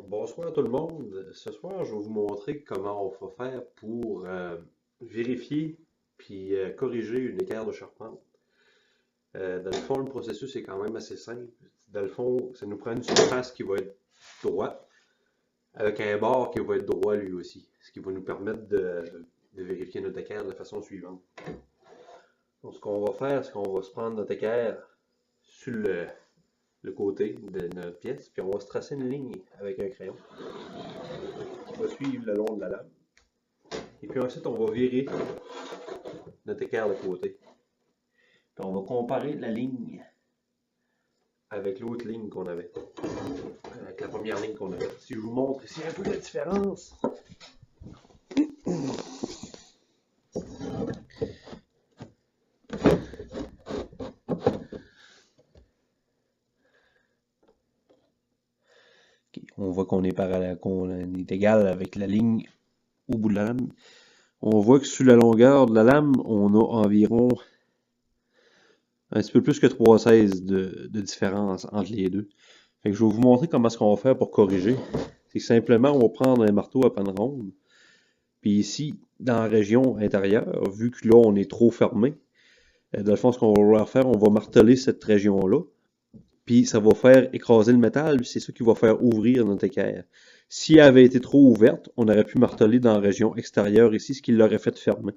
Bonsoir tout le monde. Ce soir, je vais vous montrer comment on va faire pour vérifier puis corriger une équerre de charpente. Dans le fond, le processus est quand même assez simple. Dans le fond, ça nous prend une surface qui va être droite avec un bord qui va être droit lui aussi, ce qui va nous permettre de vérifier notre équerre de la façon suivante. Donc, ce qu'on va faire, c'est qu'on va se prendre notre équerre sur le côté de notre pièce, puis on va se tracer une ligne avec un crayon qui va suivre le long de la lame. Et puis ensuite, on va virer notre équerre de côté. Puis on va comparer la ligne avec l'autre ligne qu'on avait, avec la première ligne qu'on avait. Si je vous montre ici un peu la différence. Okay, on voit qu'on est égal avec la ligne au bout de la lame. On voit que sur la longueur de la lame, on a environ un petit peu plus que 3,16 de différence entre les deux. Fait que je vais vous montrer comment est-ce qu'on va faire pour corriger. C'est simplement, on va prendre un marteau à panne ronde. Puis ici, dans la région intérieure, vu que là, on est trop fermé, dans le fond, ce qu'on va vouloir faire, on va marteler cette région-là. Puis ça va faire écraser le métal, c'est ça qui va faire ouvrir notre équerre. Si elle avait été trop ouverte, on aurait pu marteler dans la région extérieure ici, ce qui l'aurait fait fermer.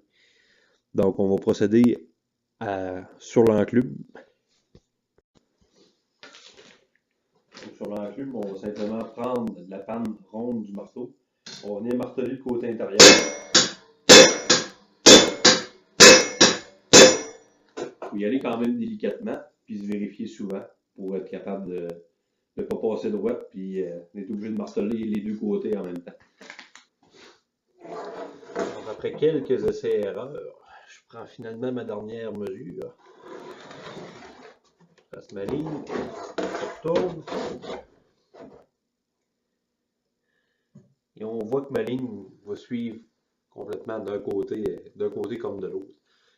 Donc, on va procéder sur l'enclume. Sur l'enclume, on va simplement prendre la panne ronde du marteau. On va venir marteler le côté intérieur. Il faut y aller quand même délicatement, puis se vérifier souvent pour être capable de ne pas passer droite, puis d'être obligé de marteler les deux côtés en même temps. Donc, après quelques essais-erreurs, je prends finalement ma dernière mesure. Je passe ma ligne, je retourne. Et on voit que ma ligne va suivre complètement d'un côté comme de l'autre.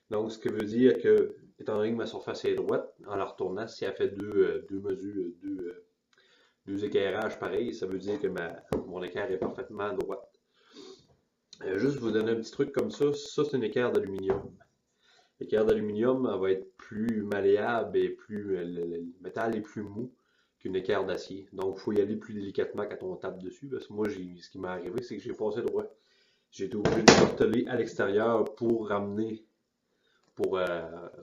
Donc, ce qui veut dire que, étant donné que ma surface est droite, en la retournant, si elle fait deux mesures, deux équerrages pareils, ça veut dire que mon équerre est parfaitement droite. Juste vous donner un petit truc comme ça c'est une équerre d'aluminium. L'équerre d'aluminium, elle va être plus malléable et le métal est plus mou qu'une équerre d'acier. Donc, il faut y aller plus délicatement quand on tape dessus. Parce que moi, ce qui m'est arrivé, c'est que j'ai passé droit. J'ai été obligé de marteler à l'extérieur pour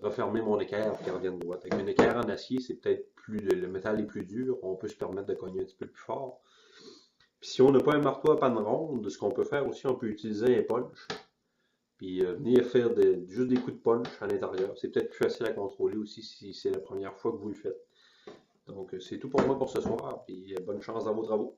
refermer mon équerre pour qu'elle revienne droite. Avec une équerre en acier, c'est peut-être le métal est plus dur, on peut se permettre de cogner un petit peu plus fort. Puis si on n'a pas un marteau à panne ronde, ce qu'on peut faire aussi, on peut utiliser un punch. Puis venir faire juste des coups de punch à l'intérieur. C'est peut-être plus facile à contrôler aussi si c'est la première fois que vous le faites. Donc c'est tout pour moi pour ce soir, puis bonne chance dans vos travaux.